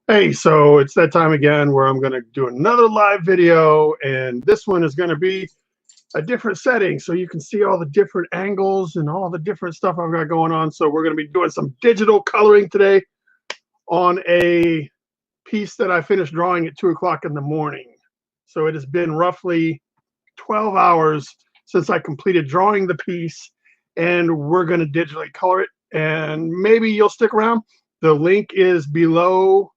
Hey, so it's that time again where I'm going to do another live video, and this one is going to be a different setting so you can see all the different angles and all the different stuff I've got going on. So we're going to be doing some digital coloring today on a piece that I finished drawing at 2 o'clock in the morning. So it has been roughly 12 hours since I completed drawing the piece, and we're going to digitally color it. And maybe you'll stick around. The link is below,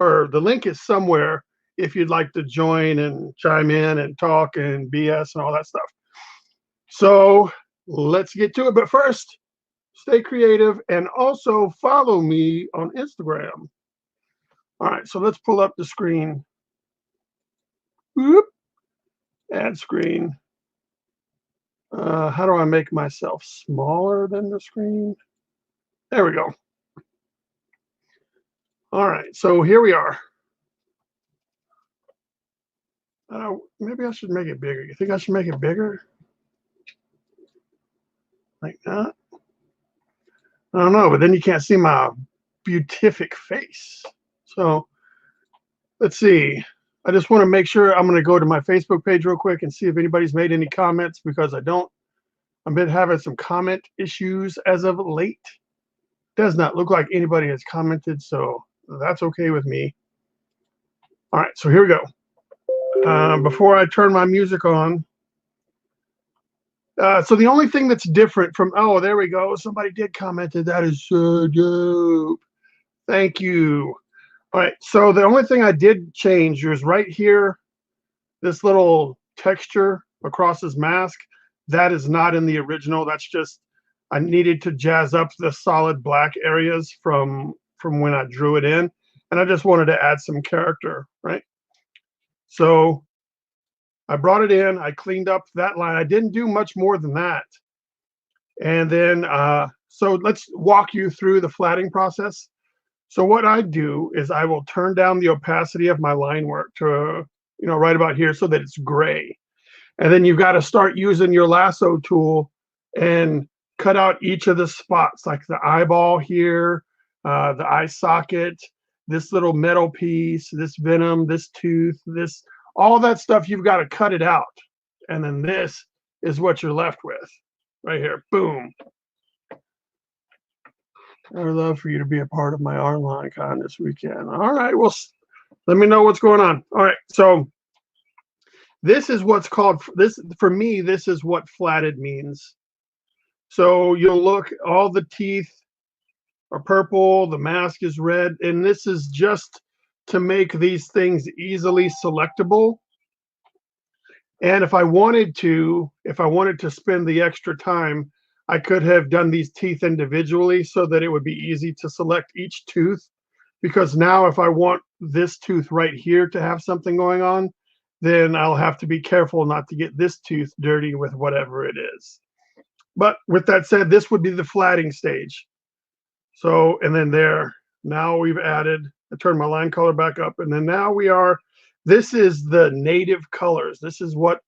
or the link is somewhere if you'd like to join and chime in and talk and BS and all that stuff. So let's get to it. But first, stay creative and also follow me on Instagram. All right, so let's pull up the screen. Whoop, add screen. How do I make myself smaller than the screen? There we go. All right, so here we are. Maybe I should make it bigger. You think I should make it bigger? Like that? I don't know, but then you can't see my beatific face. So let's see. I just want to make sure. I'm going to go to my Facebook page real quick and see if anybody's made any comments, because I've been having some comment issues as of late. Does not look like anybody has commented, so that's okay with me. All right, so here we go. Before I turn my music on, so the only thing that's different from, oh, there we go. Somebody did commented. That is so dope. Thank you. All right, so the only thing I did change is right here, this little texture across his mask. That is not in the original. That's just, I needed to jazz up the solid black areas from when I drew it in, and I just wanted to add some character, right? So I brought it in, I cleaned up that line. I didn't do much more than that. And then, so let's walk you through the flatting process. So what I do is I will turn down the opacity of my line work to, right about here, so that it's gray. And then you've got to start using your lasso tool and cut out each of the spots, like the eyeball here, the eye socket, this little metal piece, this venom, this tooth, this, all that stuff, you've got to cut it out. And then this is what you're left with right here. Boom. I would love for you to be a part of my online con this weekend. All right, well, let me know what's going on. All right, so this is what's called, this for me, this is what flatted means. So you'll look, all the teeth are purple, the mask is red, and this is just to make these things easily selectable. And if I wanted to spend the extra time, I could have done these teeth individually so that it would be easy to select each tooth. Because now if I want this tooth right here to have something going on, then I'll have to be careful not to get this tooth dirty with whatever it is. But with that said, this would be the flatting stage. So, and then there, now we've added, I turned my line color back up, and then now this is the native colors. This is what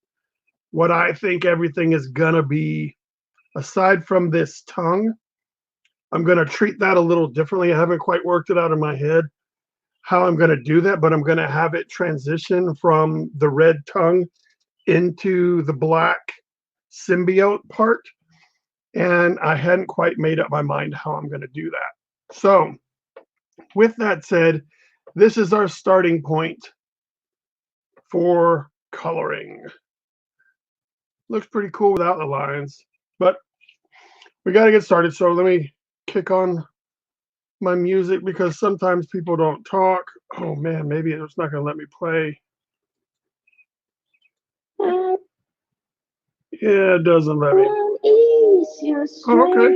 I think everything is gonna be. Aside from this tongue, I'm gonna treat that a little differently. I haven't quite worked it out in my head how I'm gonna do that, but I'm gonna have it transition from the red tongue into the black symbiote part. And I hadn't quite made up my mind how I'm gonna do that. So with that said, this is our starting point for coloring. Looks pretty cool without the lines, but we got to get started. So let me kick on my music, because sometimes people don't talk. Oh man, maybe it's not going to let me play. Yeah, it doesn't let me. Oh, okay.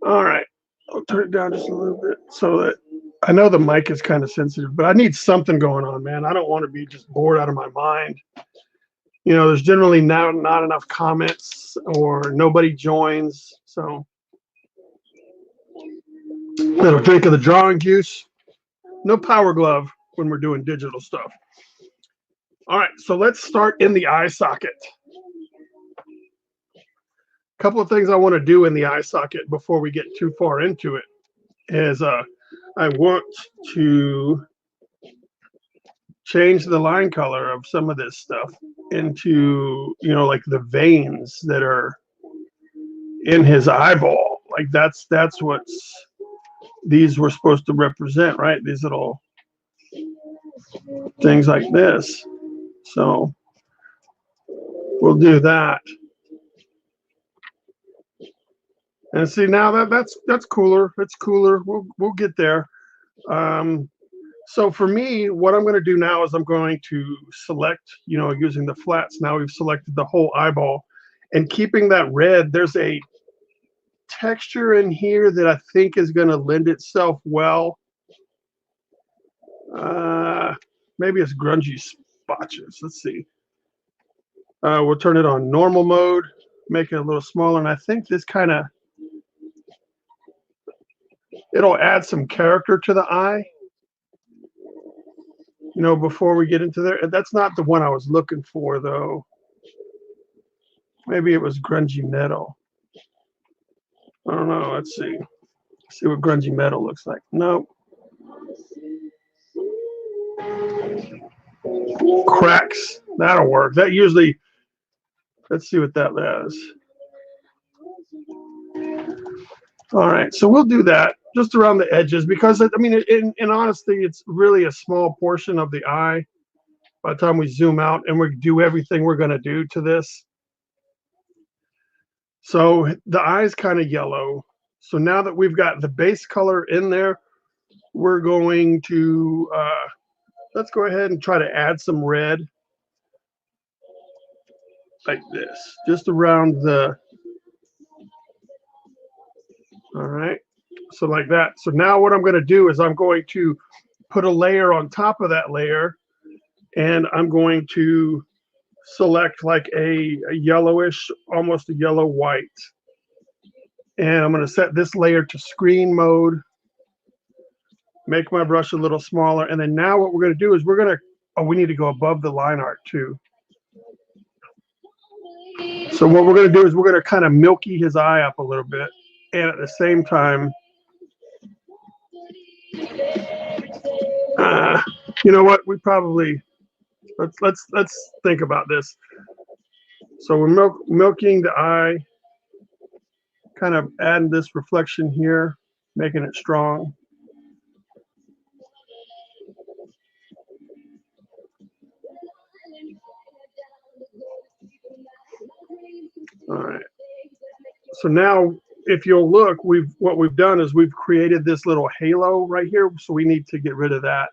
All right. I'll turn it down just a little bit so that I know the mic is kind of sensitive, but I need something going on, man. I don't want to be just bored out of my mind. There's generally not enough comments or nobody joins. So little drink of the drawing juice. No power glove when we're doing digital stuff. All right, so let's start in the eye socket. Couple of things I want to do in the eye socket before we get too far into it is I want to change the line color of some of this stuff into, you know, like the veins that are in his eyeball. Like that's what's these were supposed to represent, right? These little things like this. So we'll do that. And see, now that's cooler. It's cooler. We'll get there. So for me, what I'm going to do now is I'm going to select, you know, using the flats. Now we've selected the whole eyeball, and keeping that red. There's a texture in here that I think is going to lend itself well. Maybe it's grungy spotches. Let's see. We'll turn it on normal mode, make it a little smaller, and I think this kind of it'll add some character to the eye. You know, before we get into there, that's not the one I was looking for though. Maybe it was grungy metal. I don't know. Let's see. See what grungy metal looks like. Nope. Cracks. That'll work. That usually. Let's see what that is. All right, so we'll do that just around the edges because I mean, in honesty, it's really a small portion of the eye. By the time we zoom out and we do everything we're going to do to this, so the eye's kind of yellow. So now that we've got the base color in there, we're going to let's go ahead and try to add some red like this, just around the. All right, so like that. So now what I'm going to do is I'm going to put a layer on top of that layer, and I'm going to select like a yellowish, almost a yellow white. And I'm going to set this layer to screen mode, make my brush a little smaller. And then now what we're going to do is we're going to, oh, we need to go above the line art too. So what we're going to do is we're going to kind of milky his eye up a little bit. And at the same time, you know what? We probably, let's think about this. So we're milking the eye, kind of adding this reflection here, making it strong. All right. So now, if you'll look, what we've done is we've created this little halo right here. So we need to get rid of that.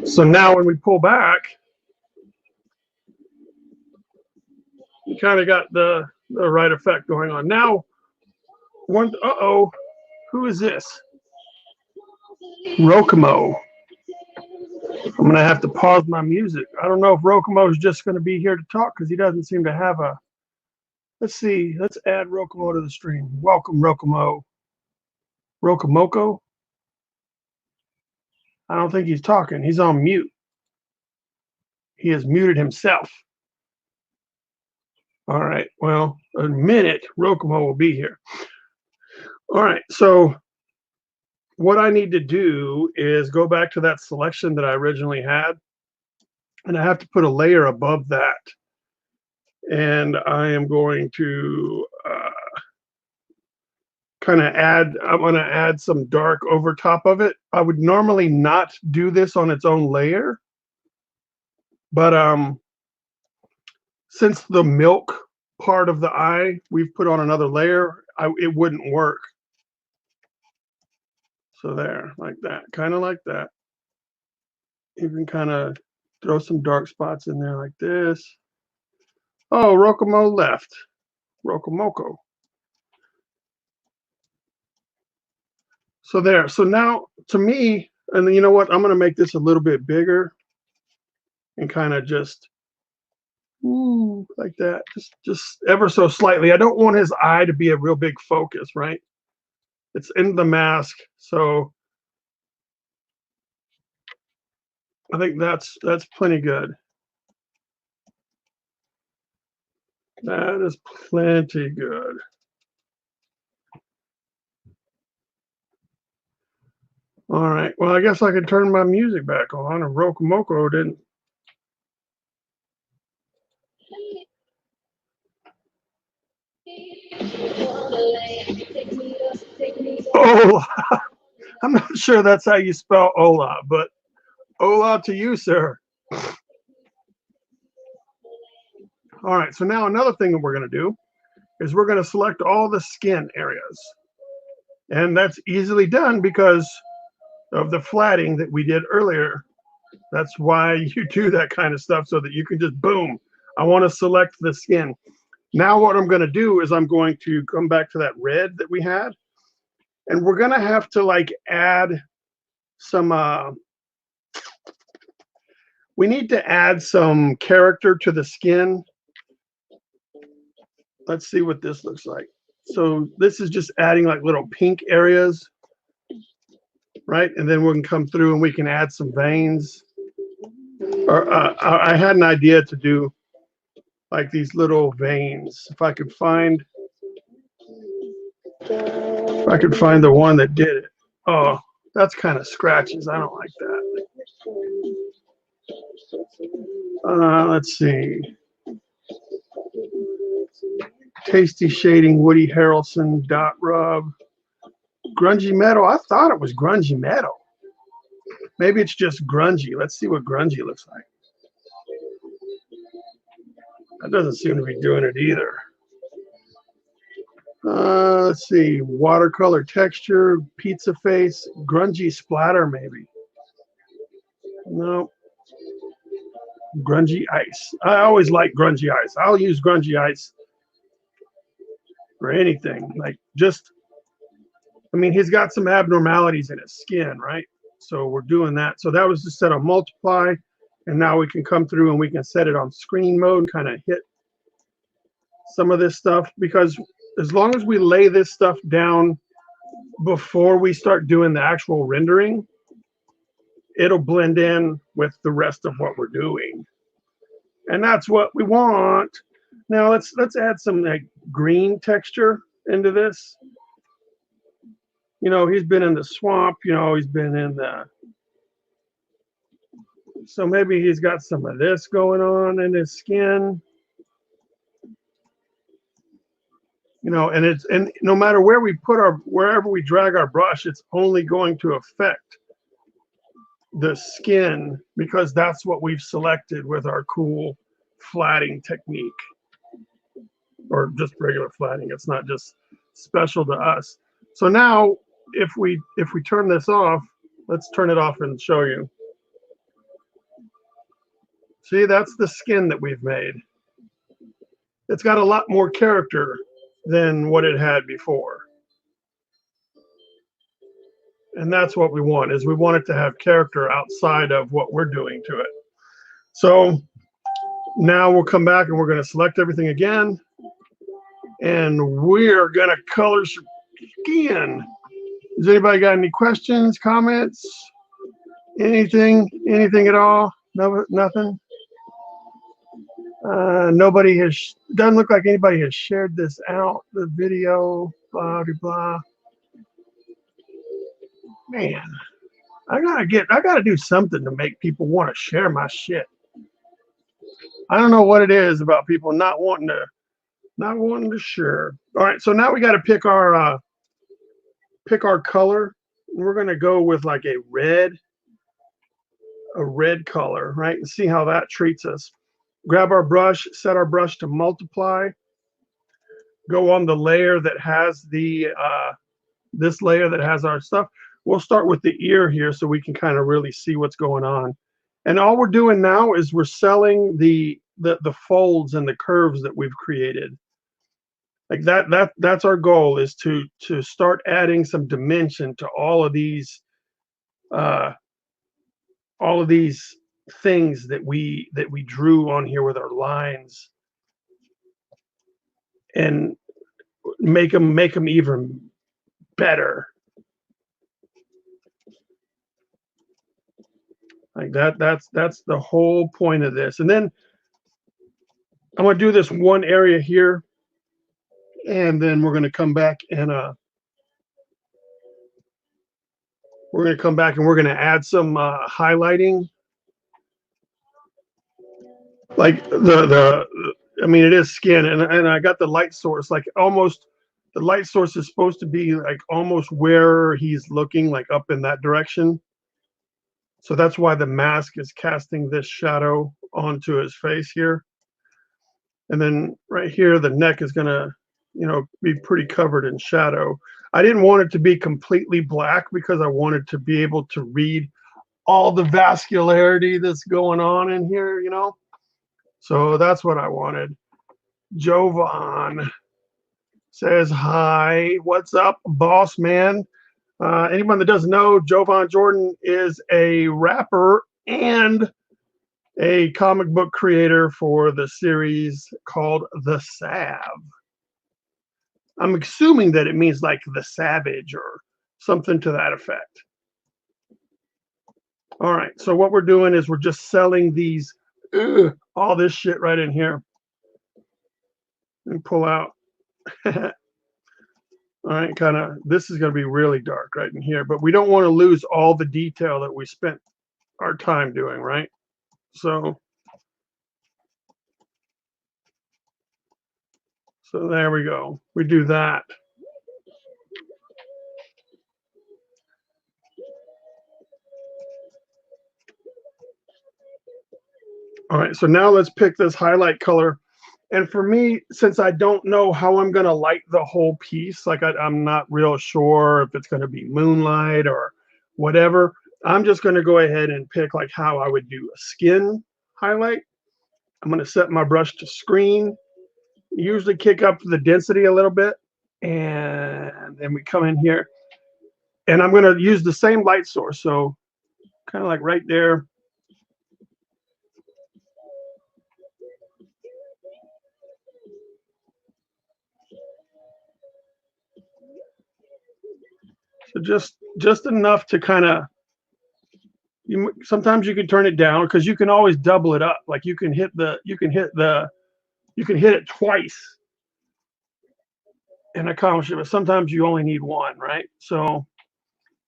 So now when we pull back, you kind of got the right effect going on. Now, who is this? Rokomo. I'm going to have to pause my music. I don't know if Rokomo is just going to be here to talk because he doesn't seem to have a. Let's see. Let's add Rokomo to the stream. Welcome, Rokomo. Rokomoko? I don't think he's talking. He's on mute. He has muted himself. All right. Well, in a minute, Rokomo will be here. All right. So what I need to do is go back to that selection that I originally had, and I have to put a layer above that. And I am going to kind of I'm going to add some dark over top of it. I would normally not do this on its own layer, but since the milk part of the eye we've put on another layer, it wouldn't work. So there, like that, kind of like that. You can kind of throw some dark spots in there like this. Oh, Rokomo left. Rokomoko. So there. So now, to me, and then you know what? I'm going to make this a little bit bigger and kind of just, ooh, like that. Just ever so slightly. I don't want his eye to be a real big focus, right? It's in the mask, so I think that's plenty good. That is plenty good. All right. Well, I guess I can turn my music back on. And Rokomoko didn't. Hola. I'm not sure that's how you spell hola, but hola to you, sir. All right. So now another thing that we're going to do is we're going to select all the skin areas. And that's easily done because of the flatting that we did earlier. That's why you do that kind of stuff, so that you can just boom. I want to select the skin. Now what I'm going to do is I'm going to come back to that red that we had, and we're going to have to like add some we need to add some character to the skin. Let's see what this looks like. So this is just adding like little pink areas, right? And then we can come through and we can add some veins. Or I had an idea to do like these little veins. If I could find the one that did it. Oh, that's kind of scratches. I don't like that. Let's see. Tasty Shading, Woody Harrelson, Dot Rub, Grungy Metal. I thought it was Grungy Metal. Maybe it's just grungy. Let's see what grungy looks like. That doesn't seem to be doing it either. Let's see. Watercolor texture, pizza face, grungy splatter, maybe. No. Grungy ice. I always like grungy ice. I'll use grungy ice for anything. Like just, I mean, he's got some abnormalities in his skin, right? So we're doing that. So that was just set on multiply. And now we can come through and we can set it on screen mode and kind of hit some of this stuff, because as long as we lay this stuff down before we start doing the actual rendering, it'll blend in with the rest of what we're doing. And that's what we want. Now let's add some like green texture into this. You know, he's been in the swamp, you know, he's been in the, so maybe he's got some of this going on in his skin. You know, and no matter where we put wherever we drag our brush, it's only going to affect the skin, because that's what we've selected with our cool flatting technique, or just regular flatting. It's not just special to us. So now if we turn this off, let's turn it off and show you. See, that's the skin that we've made. It's got a lot more character than what it had before. And that's what we want, is we want it to have character outside of what we're doing to it. So now we'll come back and we're going to select everything again. And we're going to color skin. Has anybody got any questions, comments, anything at all? No, nothing? Nobody has, doesn't look like anybody has shared this out, the video, blah, blah, blah. Man, I gotta do something to make people want to share my shit. I don't know what it is about people not wanting to share. All right, so now we got to pick our color. We're gonna go with like a red color, right? And see how that treats us. Grab our brush, set our brush to multiply. Go on the layer that has the this layer that has our stuff. We'll start with the ear here so we can kind of really see what's going on. And all we're doing now is we're selling the folds and the curves that we've created. Like that's our goal, is to start adding some dimension to all of these things that we drew on here with our lines, and make them even better. Like that's the whole point of this. And then I'm going to do this one area here, and then we're going to come back and we're going to add some highlighting. Like I mean, it is skin, and I got the light source, like almost, the light source is supposed to be like almost where he's looking, like up in that direction. So that's why the mask is casting this shadow onto his face here. And then right here, the neck is gonna, be pretty covered in shadow. I didn't want it to be completely black because I wanted to be able to read all the vascularity that's going on in here. So that's what I wanted. Jovan says, hi, what's up, boss man? Anyone that doesn't know, Jovan Jordan is a rapper and a comic book creator for the series called The Sav. I'm assuming that it means like the savage or something to that effect. All right, so what we're doing is we're just selling these, all this shit right in here. And pull out. All right, kind of, this is going to be really dark right in here, but we don't want to lose all the detail that we spent our time doing, right? So there we go. We do that. All right, so now let's pick this highlight color. And for me, since I don't know how I'm going to light the whole piece, like I'm not real sure if it's going to be moonlight or whatever, I'm just going to go ahead and pick like how I would do a skin highlight. I'm going to set my brush to screen, usually kick up the density a little bit, and then we come in here. And I'm going to use the same light source, so kind of like right there. So just enough to kind of, sometimes you can turn it down because you can always double it up. Like you can hit it twice and accomplish it, but sometimes you only need one, right? So,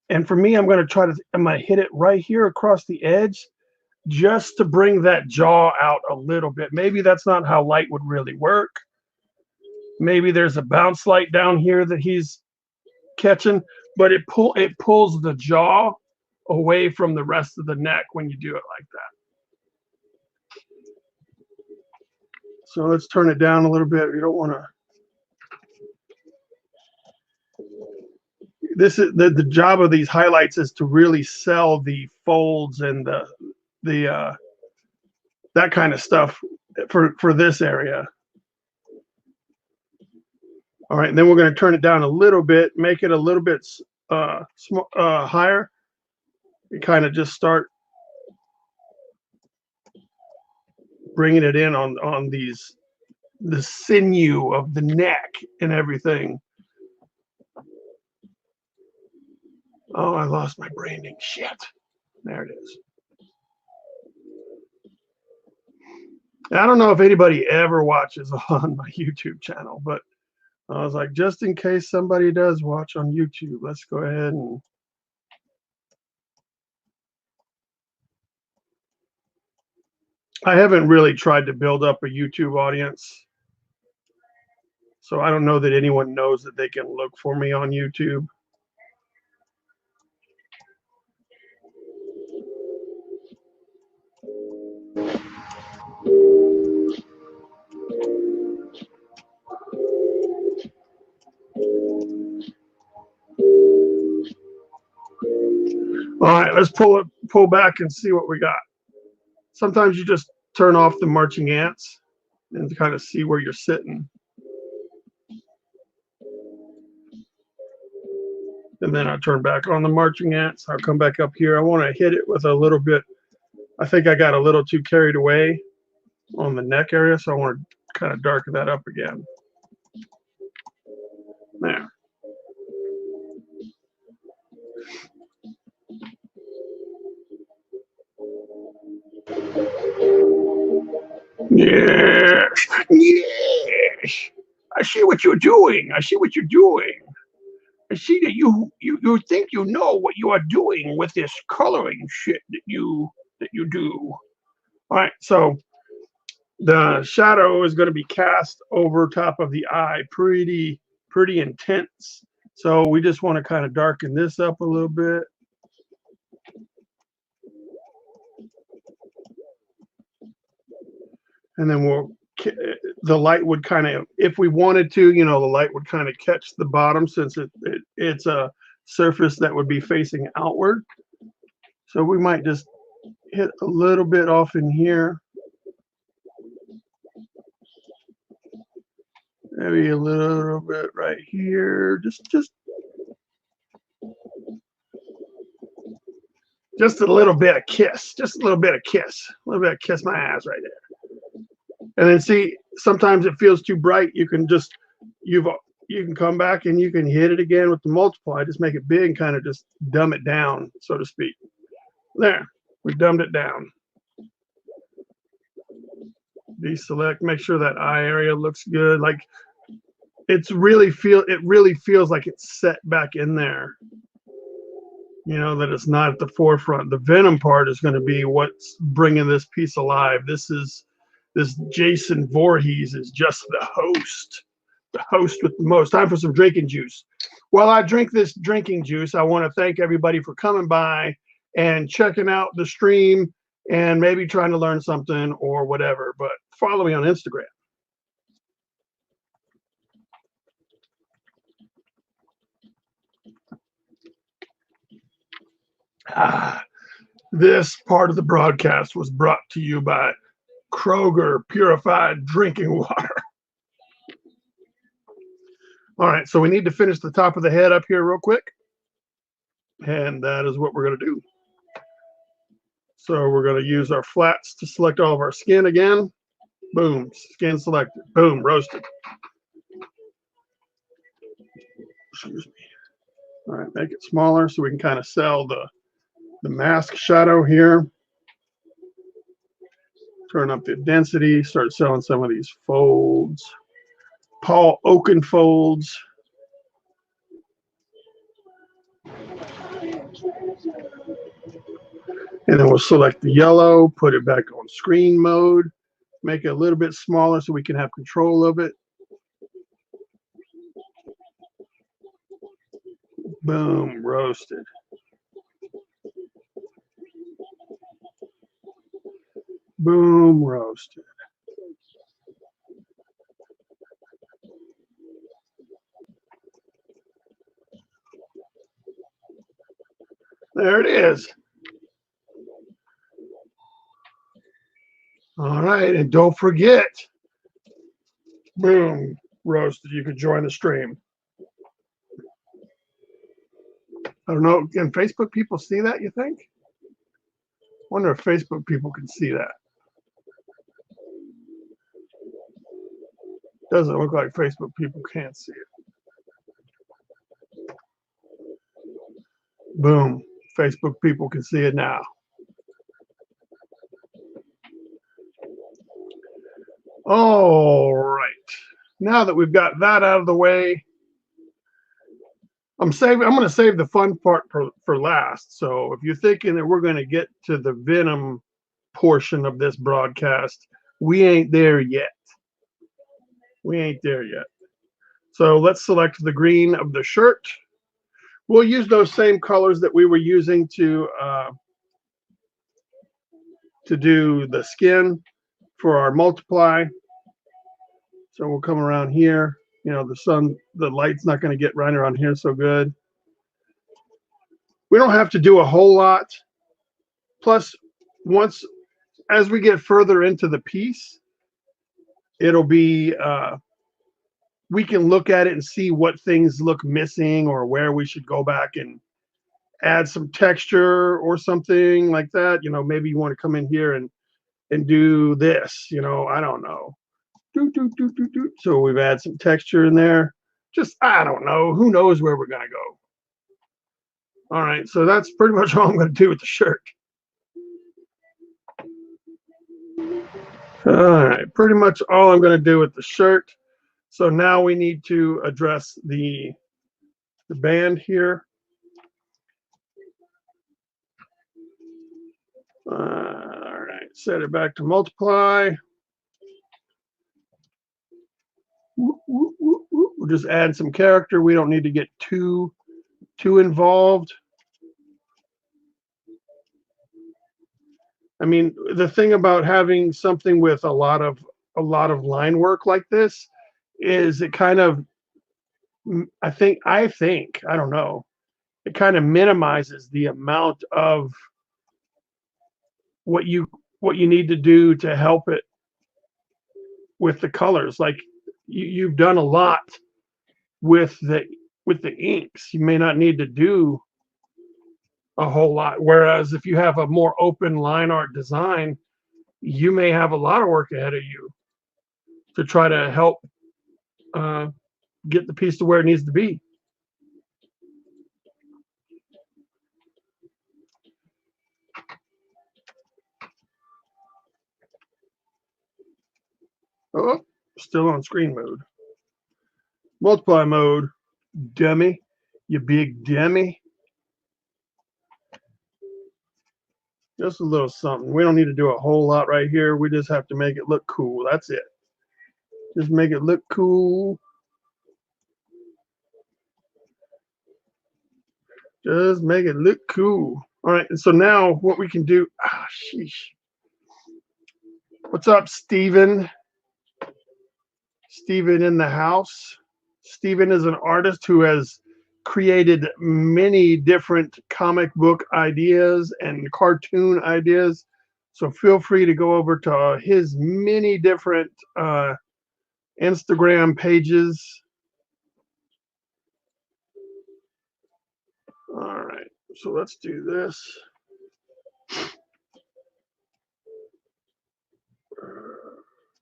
and for me, I'm going to hit it right here across the edge just to bring that jaw out a little bit. Maybe that's not how light would really work. Maybe there's a bounce light down here that he's catching, but it pulls the jaw away from the rest of the neck when you do it like that. So let's turn it down a little bit. You don't want to. This is the job of these highlights is to really sell the folds and the that kind of stuff for this area. All right, and then we're going to turn it down a little bit, make it a little bit higher, and kind of just start bringing it in on the sinew of the neck and everything. Oh, I lost my branding. Shit. There it is. I don't know if anybody ever watches on my YouTube channel, but I was like, just in case somebody does watch on YouTube, let's go ahead and I haven't really tried to build up a YouTube audience. So I don't know that anyone knows that they can look for me on YouTube. All right, let's pull back and see what we got. Sometimes you just turn off the marching ants and kind of see where you're sitting. And then I turn back on the marching ants. I'll come back up here. I want to hit it with a little bit. I think I got a little too carried away on the neck area, so I want to kind of darken that up again. There. Yes. what you're doing. I see what you're doing. I see that you think you know what you are doing with this coloring shit that you do. All right, so the shadow is going to be cast over top of the eye, pretty intense. So we just want to kind of darken this up a little bit. And then the light would kind of, if we wanted to, the light would kind of catch the bottom, since it's a surface that would be facing outward. So we might just hit a little bit off in here. Maybe a little bit right here. Just a little bit of kiss. Just a little bit of kiss. A little bit of kiss my ass right there. And then see, sometimes it feels too bright. You can come back and you can hit it again with the multiply. Just make it big and kind of just dumb it down, so to speak. There, we dumbed it down. Deselect, make sure that eye area looks good. Like it really feels like it's set back in there. That it's not at the forefront. The Venom part is going to be what's bringing this piece alive. This Jason Voorhees is just the host with the most. Time for some drinking juice. While I drink this drinking juice, I want to thank everybody for coming by and checking out the stream and maybe trying to learn something or whatever. But follow me on Instagram. This part of the broadcast was brought to you by Kroger Purified Drinking Water. All right, so we need to finish the top of the head up here real quick. And that is what we're going to do. So we're going to use our flats to select all of our skin again. Boom, skin selected. Boom, roasted. Excuse me. All right, make it smaller so we can kind of sell the mask shadow here. Turn up the density, start selling some of these folds. Paul Oaken folds. And then we'll select the yellow, put it back on screen mode, make it a little bit smaller so we can have control of it. Boom, roasted. Boom, roasted. There it is. All right, and don't forget, boom, roasted. You can join the stream. I don't know, can Facebook people see that, you think? I wonder if Facebook people can see that. Doesn't look like Facebook people can't see it. Boom, Facebook people can see it now. All right, now that we've got that out of the way, I'm going to save the fun part for last. So if you're thinking that we're going to get to the Venom portion of this broadcast, we ain't there yet. We ain't there yet. So let's select the green of the shirt. We'll use those same colors that we were using to do the skin for our multiply. So we'll come around here. The light's not going to get right around here so good. We don't have to do a whole lot. Plus, as we get further into the piece, it'll be, we can look at it and see what things look missing or where we should go back and add some texture or something like that. Maybe you want to come in here and do this, I don't know. So we've added some texture in there. I don't know. Who knows where we're going to go? All right. So that's pretty much all I'm going to do with the shirt. All right. Pretty much all I'm going to do with the shirt. So now we need to address the band here. All right, set it back to multiply. We'll just add some character. We don't need to get too involved. I mean, the thing about having something with a lot of line work like this is it kind of, I think, I don't know, it kind of minimizes the amount of what you need to do to help it with the colors. Like you've done a lot with the inks. You may not need to do a whole lot. Whereas if you have a more open line art design, you may have a lot of work ahead of you to try to help get the piece to where it needs to be. Oh, still on screen mode. Multiply mode, dummy. You big dummy. Just a little something. We don't need to do a whole lot right here. We just have to make it look cool. That's it. Just make it look cool. Just make it look cool. All right. And so now what we can do. Ah, sheesh. What's up, Steven? Steven in the house. Steven is an artist who has created many different comic book ideas and cartoon ideas. So feel free to go over to his many different Instagram pages. All right, so let's do this.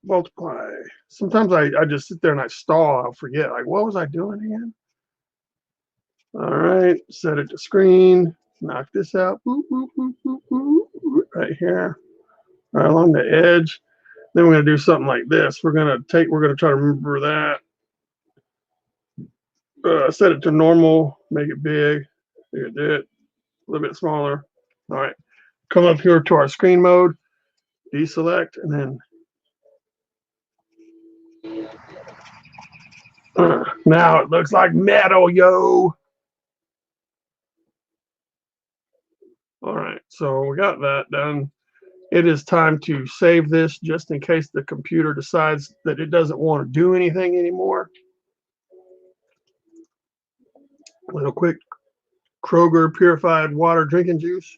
Multiply. Sometimes I just sit there and I stall. I'll forget, like, what was I doing again? All right, set it to screen. Knock this out. Boop, boop, boop, boop, boop, right here, right along the edge. Then we're going to do something like this. We're going to try to remember that. Set it to normal, make it big. Look at it, a little bit smaller. All right, come up here to our screen mode, deselect, and then now it looks like metal, yo. All right, so we got that done. It is time to save this just in case the computer decides that it doesn't want to do anything anymore. A little quick Kroger purified water drinking juice.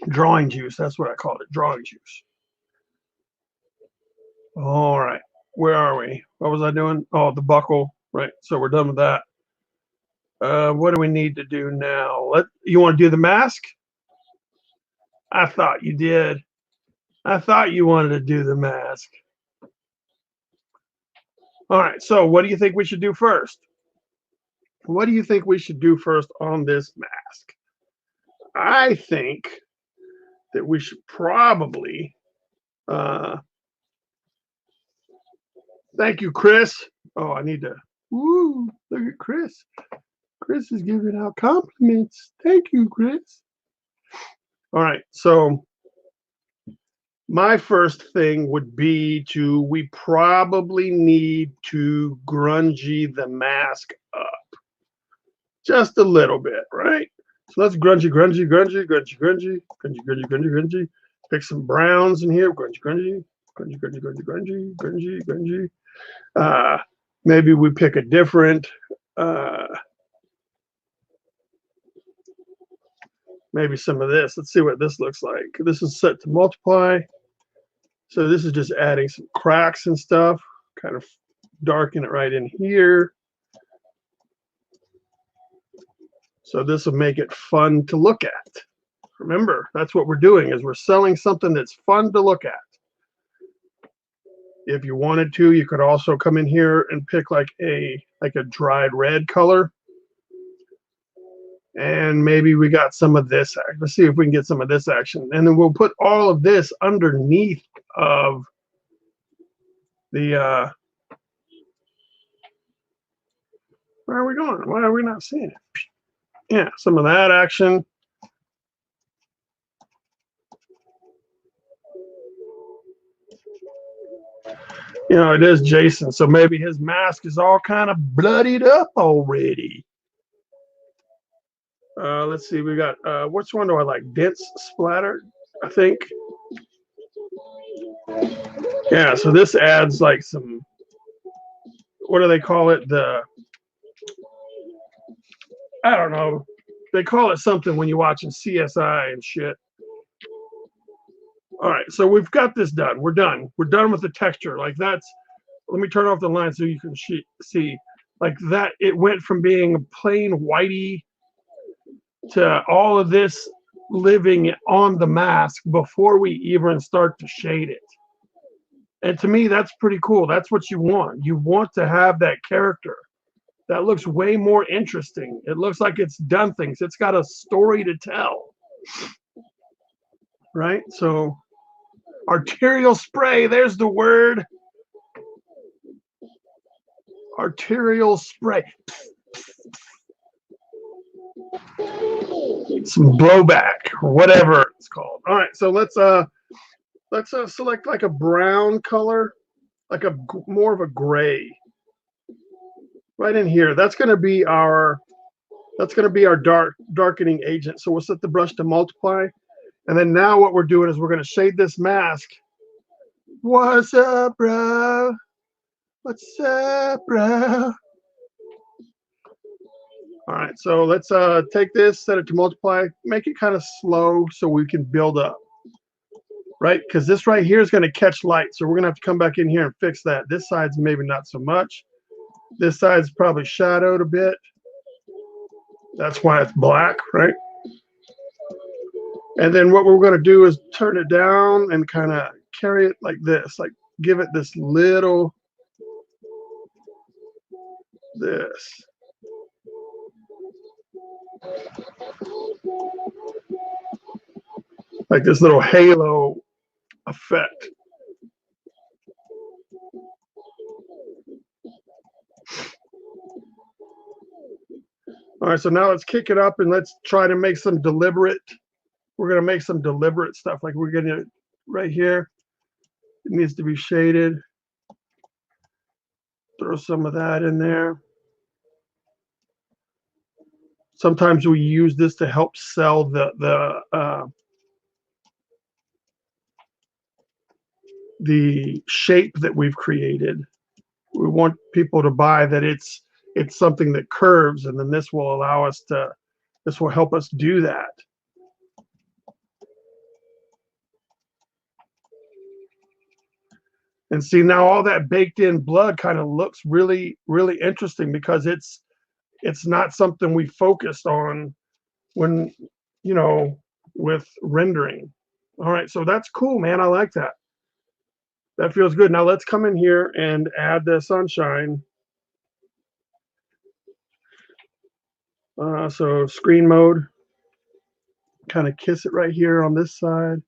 Drawing juice, that's what I call it, drawing juice. All right, where are we? What was I doing? Oh, the buckle, right? So we're done with that. What do we need to do now? You want to do the mask? I thought you did. I thought you wanted to do the mask. All right, so what do you think we should do first? What do you think we should do first on this mask? I think that we should probably, thank you, Chris. Oh, I need to, woo, look at Chris. Chris is giving out compliments. Thank you, Chris. All right, so my first thing would be we probably need to grungy the mask up just a little bit, right? So let's grungy. Pick some browns in here. Grungy. Maybe we pick a different, maybe some of this. Let's see what this looks like. This is set to multiply. So this is just adding some cracks and stuff, kind of darken it right in here. So this will make it fun to look at. Remember, that's what we're doing, is we're selling something that's fun to look at. If you wanted to, you could also come in here and pick like a dried red color. And maybe we got some of this. Let's see if we can get some of this action. And then we'll put all of this underneath of the where are we going? Why are we not seeing it? Yeah, some of that action. You know, it is Jason, so maybe his mask is all kind of bloodied up already. Let's see, we got, which one do I like? Dense splatter, I think. Yeah, so this adds like some, what do they call it? I don't know. They call it something when you're watching CSI and shit. All right, so we've got this done. We're done. We're done with the texture. Like that's, let me turn off the line so you can see. Like that, it went from being plain whitey to all of this living on the mask before we even start to shade it. And to me, that's pretty cool. That's what you want. You want to have that character. That looks way more interesting. It looks like it's done things. It's got a story to tell. Right? So, arterial spray, there's the word. Arterial spray. Some blowback or whatever it's called. All right, so let's select like a brown color, like a more of a gray. Right in here. That's going to be our darkening agent. So we'll set the brush to multiply. And then now what we're doing is we're going to shade this mask. What's up, bro? What's up, bro? All right, so let's take this, set it to multiply, make it kind of slow so we can build up. Right? Because this right here is going to catch light. So we're going to have to come back in here and fix that. This side's maybe not so much. This side's probably shadowed a bit. That's why it's black, right? And then what we're going to do is turn it down and kind of carry it like this, like give it this little, this. Like this little halo effect. All right, so now let's kick it up and let's try to make some deliberate, we're going to make some deliberate stuff. Like we're going to, right here, it needs to be shaded. Throw some of that in there. Sometimes we use this to help sell the shape that we've created. We want people to buy that it's something that curves, and then this will allow us to, this will help us do that. And see, now all that baked in blood kind of looks really, really interesting because it's not something we focused on when, you know, with rendering. All right, so that's cool, man. I like that. That feels good. Now let's come in here and add the sunshine. So screen mode, kind of kiss it right here on this side,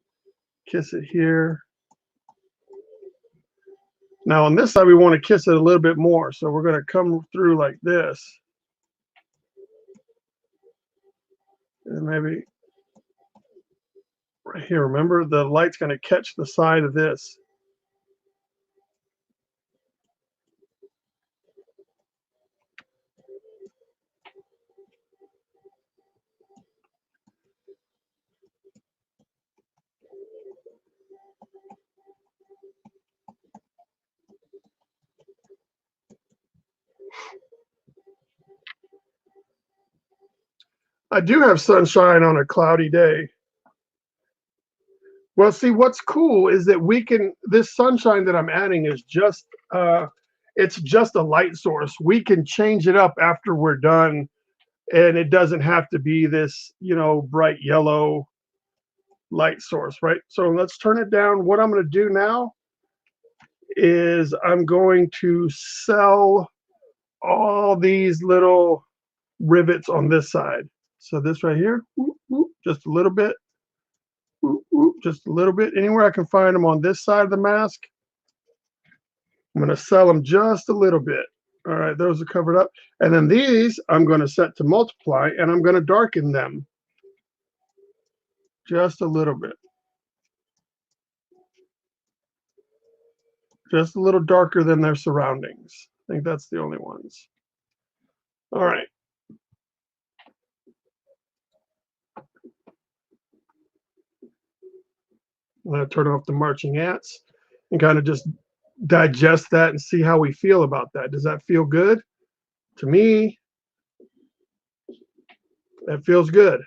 kiss it here. Now on this side, we want to kiss it a little bit more. So we're going to come through like this. And maybe right here, remember the light's going to catch the side of this. I do have sunshine on a cloudy day. Well, see, what's cool is that we can, this sunshine that I'm adding is just, it's just a light source. We can change it up after we're done, and it doesn't have to be this, you know, bright yellow light source, right? So let's turn it down. What I'm going to do now is I'm going to sell all these little rivets on this side. So this right here, just a little bit, just a little bit. Anywhere I can find them on this side of the mask. I'm going to sell them just a little bit. All right, those are covered up. And then these I'm going to set to multiply, and I'm going to darken them just a little bit. Just a little darker than their surroundings. I think that's the only ones. All right. I'm going to turn off the marching ants and kind of just digest that and see how we feel about that. Does that feel good? To me, that feels good.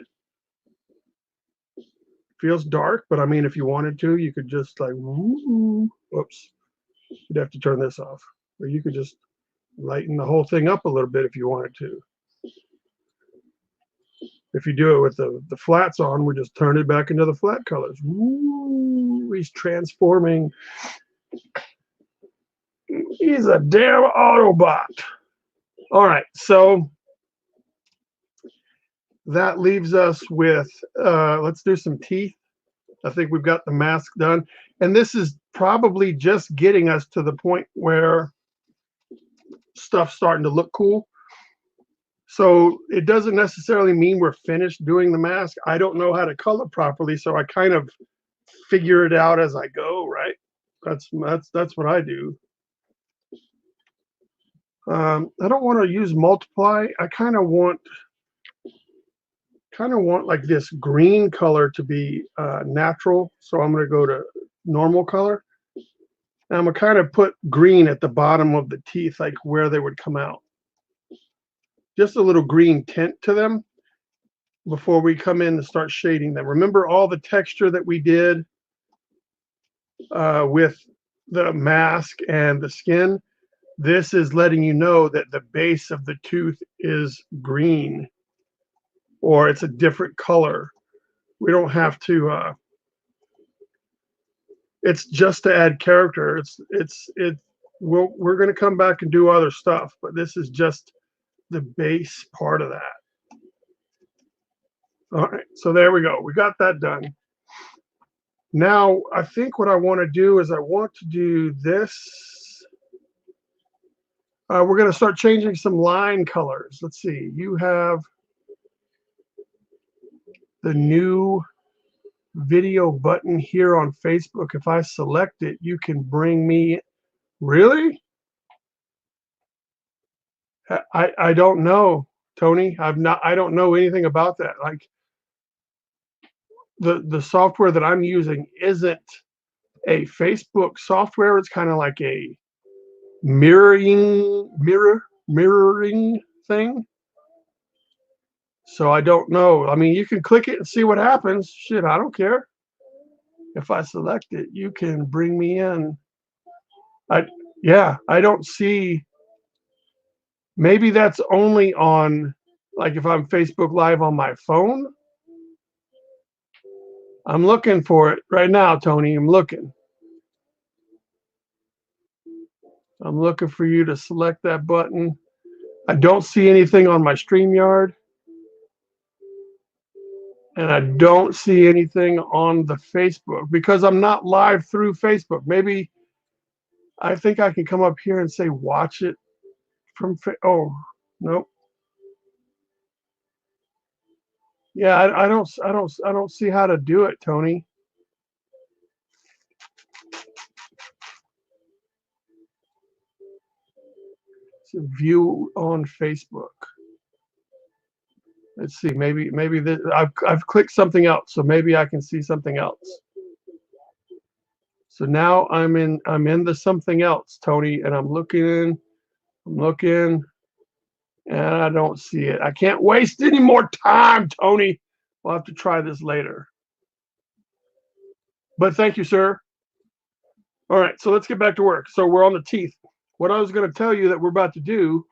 Feels dark, but I mean, if you wanted to, you could just like, whoops, you'd have to turn this off. Or you could just lighten the whole thing up a little bit if you wanted to. If you do it with the flats on, we just turn it back into the flat colors. Woo, he's transforming. He's a damn Autobot. All right, so that leaves us with, let's do some teeth. I think we've got the mask done. And this is probably just getting us to the point where stuff's starting to look cool. So it doesn't necessarily mean we're finished doing the mask. I don't know how to color properly, so I kind of figure it out as I go, right? That's what I do. I don't want to use multiply. I kind of want like this green color to be natural. So I'm going to go to normal color. And I'm going to kind of put green at the bottom of the teeth, like where they would come out. Just a little green tint to them before we come in and start shading them. Remember all the texture that we did with the mask and the skin? This is letting you know that the base of the tooth is green, or it's a different color. We don't have to, it's just to add character. We're going to come back and do other stuff, but this is just the base part of that. All right, so there we go. We got that done. Now, I think what I want to do is I want to do this. We're going to start changing some line colors. Let's see. You have the new video button here on Facebook. If I select it, you can bring me. Really? I don't know, Tony. I don't know anything about that. Like the software that I'm using isn't a Facebook software. It's kind of like a mirroring thing. So I don't know. I mean, you can click it and see what happens. Shit, I don't care. If I select it, you can bring me in. I don't see. Maybe that's only on, like if I'm Facebook Live on my phone. I'm looking for it right now, Tony. I'm looking for you to select that button. I don't see anything on my StreamYard. And I don't see anything on the Facebook because I'm not live through Facebook. Maybe I think I can come up here and say watch it from. Oh, nope. Yeah, I don't see how to do it, Tony. So view on Facebook. Let's see. Maybe this, I've clicked something else, so maybe I can see something else. So now I'm in the something else, Tony, and I'm looking, and I don't see it. I can't waste any more time, Tony. We'll have to try this later. But thank you, sir. All right, so let's get back to work. So we're on the teeth. What I was going to tell you that we're about to do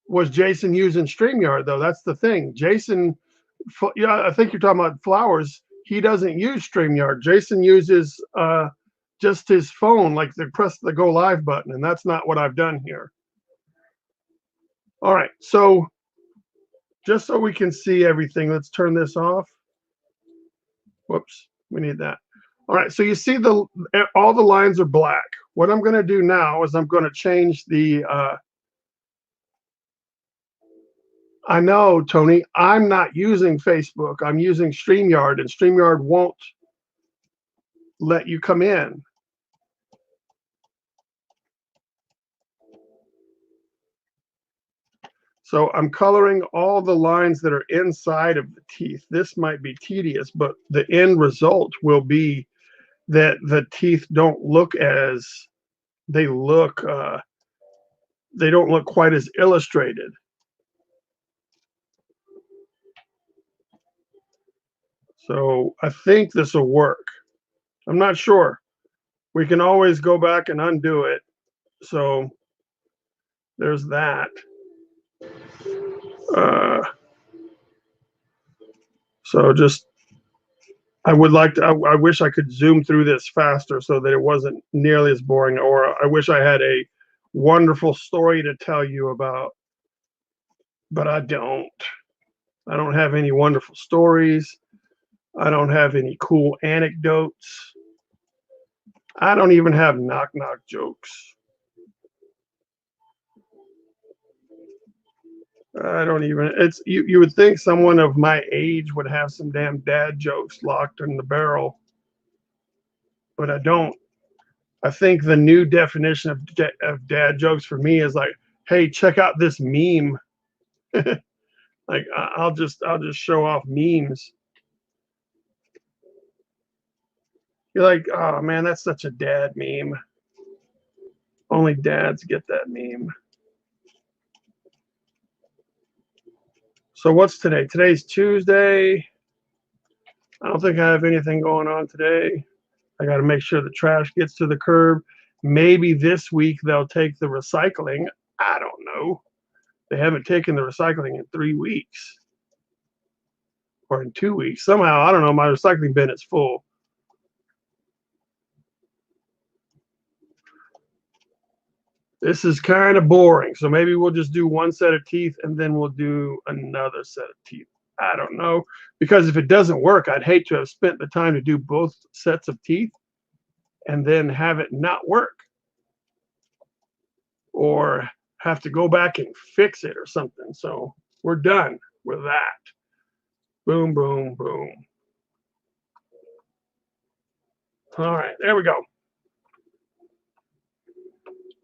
was Jason using StreamYard, though. That's the thing. Jason, yeah, I think you're talking about Flowers. He doesn't use StreamYard. Jason uses just his phone, like they press the go live button, and that's not what I've done here. All right, so just so we can see everything, let's turn this off. Whoops. We need that. All right, so you see all the lines are black. What I'm going to do now is I'm going to change the, I know, Tony, I'm not using Facebook. I'm using StreamYard, and StreamYard won't let you come in. So I'm coloring all the lines that are inside of the teeth. This might be tedious, but the end result will be that the teeth don't look as they look. They don't look quite as illustrated. So I think this will work. I'm not sure. We can always go back and undo it. So there's that. Uh, so just, I would like to, I wish I could zoom through this faster so that it wasn't nearly as boring, or I wish I had a wonderful story to tell you about, but I don't. I don't have any wonderful stories. I don't have any cool anecdotes. I don't even have knock knock jokes. I don't even, it's, you would think someone of my age would have some damn dad jokes locked in the barrel, but I don't. I think the new definition of dad jokes for me is like, hey, check out this meme. Like I'll just show off memes. You're like, oh man, that's such a dad meme. Only dads get that meme. So what's today? Today's Tuesday. I don't think I have anything going on today. I got to make sure the trash gets to the curb. Maybe this week they'll take the recycling. I don't know. They haven't taken the recycling in 3 weeks or in 2 weeks. Somehow, I don't know, my recycling bin is full. This is kind of boring. So maybe we'll just do one set of teeth and then we'll do another set of teeth. I don't know. Because if it doesn't work, I'd hate to have spent the time to do both sets of teeth and then have it not work, or have to go back and fix it or something. So we're done with that. Boom, boom, boom. All right, there we go.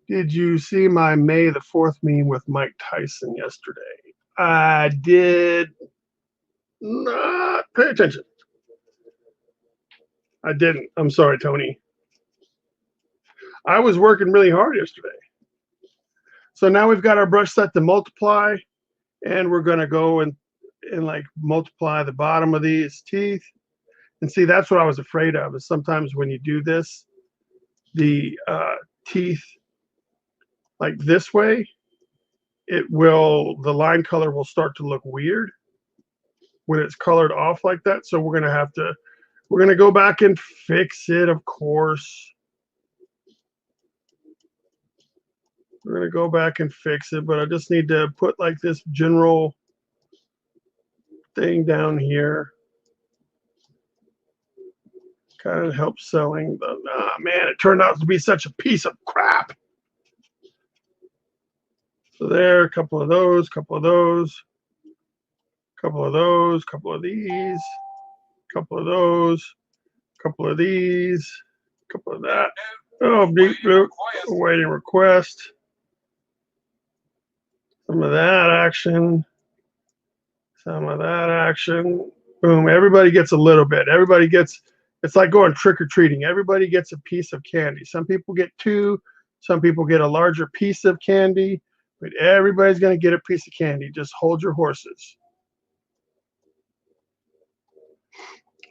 Did you see my May the 4th meme with Mike Tyson yesterday? I did not pay attention. I didn't. I'm sorry, Tony. I was working really hard yesterday. So now we've got our brush set to multiply, and we're going to go and like multiply the bottom of these teeth. And see, that's what I was afraid of, is sometimes when you do this, the teeth like this way, the line color will start to look weird when it's colored off like that. So we're going to go back and fix it, of course. We're going to go back and fix it, but I just need to put like this general thing down here. Kind of helps selling. But man, it turned out to be such a piece of crap. So there, a couple of those, couple of those, couple of those, couple of these, couple of those, couple of these, couple of that. Oh, deep blue, awaiting request. Some of that action. Some of that action. Boom. Everybody gets a little bit. Everybody gets, it's like going trick-or-treating. Everybody gets a piece of candy. Some people get 2. Some people get a larger piece of candy. But everybody's going to get a piece of candy. Just hold your horses.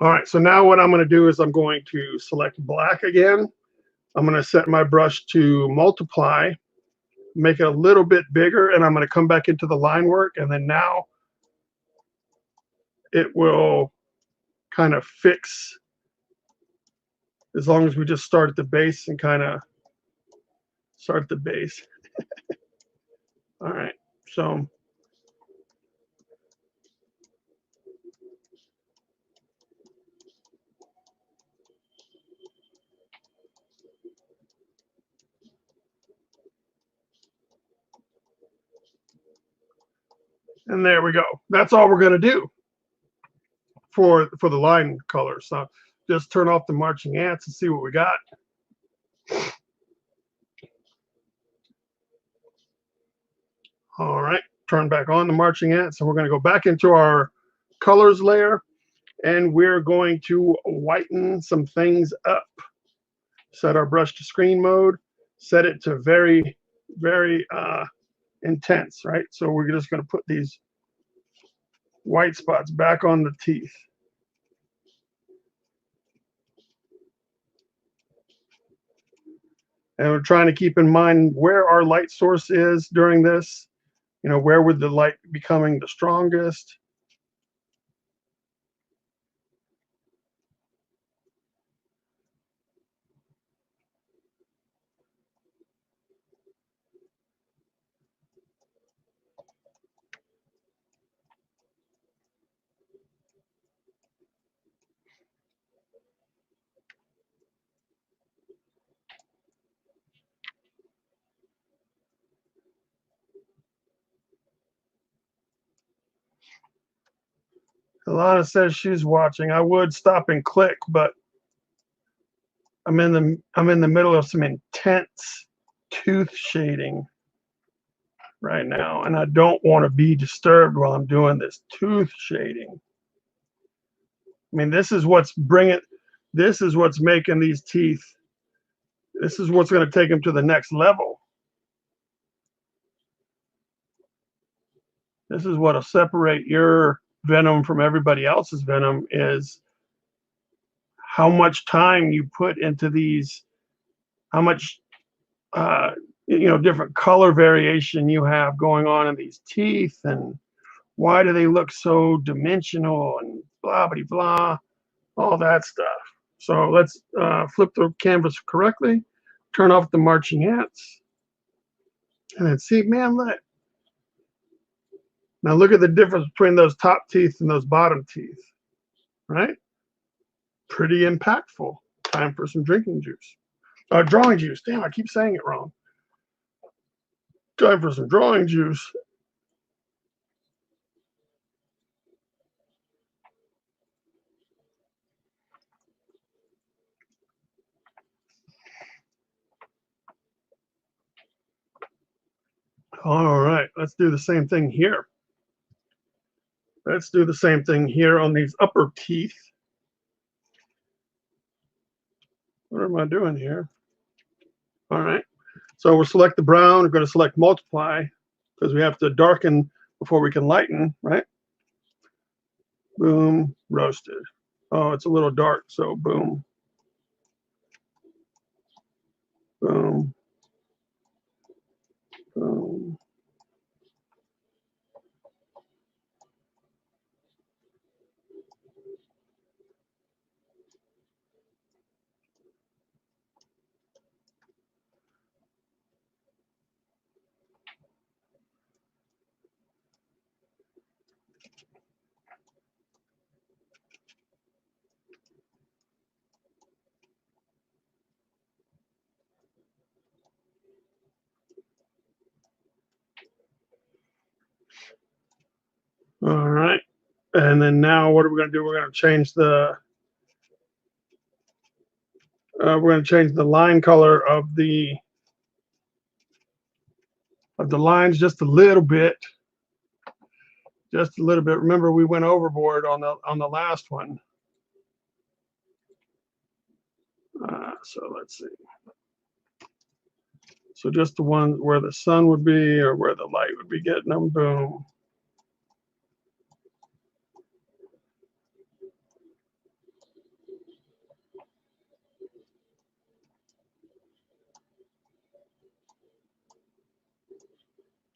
All right. So now what I'm going to do is I'm going to select black again. I'm going to set my brush to multiply, make it a little bit bigger, and I'm going to come back into the line work. And then now it will kind of fix, as long as we just start at the base and kind of start at the base. All right, so And there we go. That's all we're going to do for the line color. So just turn off the marching ants and see what we got. All right, turn back on the marching ants, and we're going to go back into our colors layer, and we're going to whiten some things up. Set our brush to screen mode, set it to very, very intense, right? So we're just going to put these white spots back on the teeth. And we're trying to keep in mind where our light source is during this. You know, where would the light be coming the strongest? Alana says she's watching. I would stop and click, but I'm in the middle of some intense tooth shading right now, and I don't want to be disturbed while I'm doing this tooth shading. I mean, this is what's making these teeth. This is what's going to take them to the next level. This is what'll separate your venom from everybody else's venom, is how much time you put into these, how much different color variation you have going on in these teeth, and why do they look so dimensional and blah blah blah, all that stuff. So let's flip the canvas correctly, turn off the marching ants, and then see, man, look. Now look at the difference between those top teeth and those bottom teeth, right? Pretty impactful. Time for some drinking juice. Drawing juice. Damn, I keep saying it wrong. Time for some drawing juice. All right, let's do the same thing here. Let's do the same thing here on these upper teeth. What am I doing here? All right, so we'll select the brown. We're going to select multiply because we have to darken before we can lighten, right? Boom, roasted. Oh, it's a little dark, so boom. Boom. Boom. All right. And then now what are we going to do? We're going to change the line color of the lines just a little bit. Just a little bit. Remember, we went overboard on the last one. So let's see. So just the one where the sun would be or where the light would be getting them. Boom.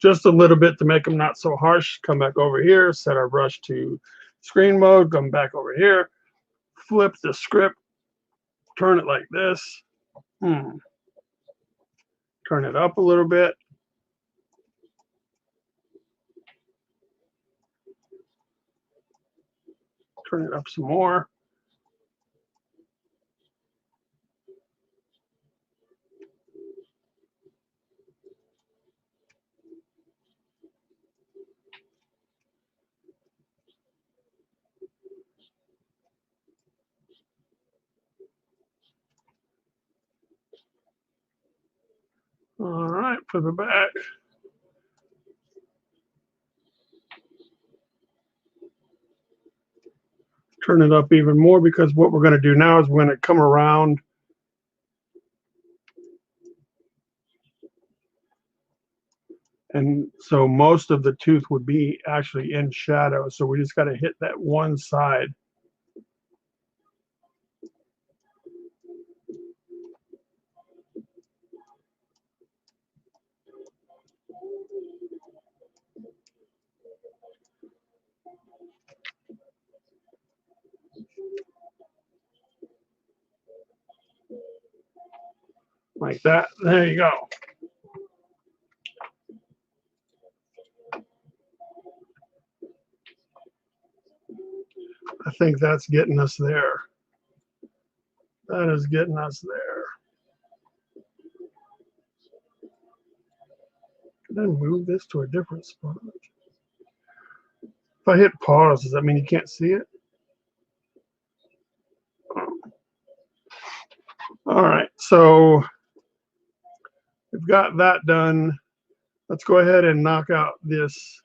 Just a little bit to make them not so harsh. Come back over here, set our brush to screen mode, come back over here, flip the script, turn it like this. Turn it up a little bit. Turn it up some more. All right, for the back. Turn it up even more, because what we're going to do now is we're going to come around and so most of the tooth would be actually in shadow, so we just got to hit that one side. Like that. There you go. I think that's getting us there. That is getting us there. Then move this to a different spot. If I hit pause, does that mean you can't see it? All right, so we've got that done. Let's go ahead and knock out this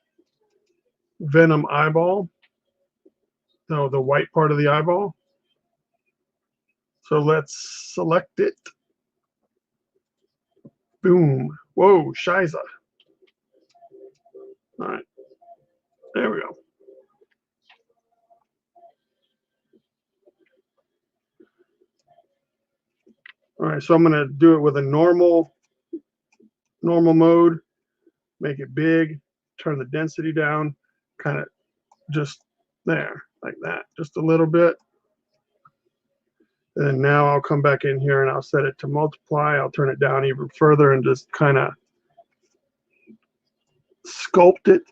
Venom eyeball. No, the white part of the eyeball. So let's select it. Boom. Whoa, shiza. All right, there we go. All right, so I'm gonna do it with a normal mode, make it big, turn the density down, kind of just there, like that, just a little bit. And then now I'll come back in here and I'll set it to multiply. I'll turn it down even further and just kind of sculpt it.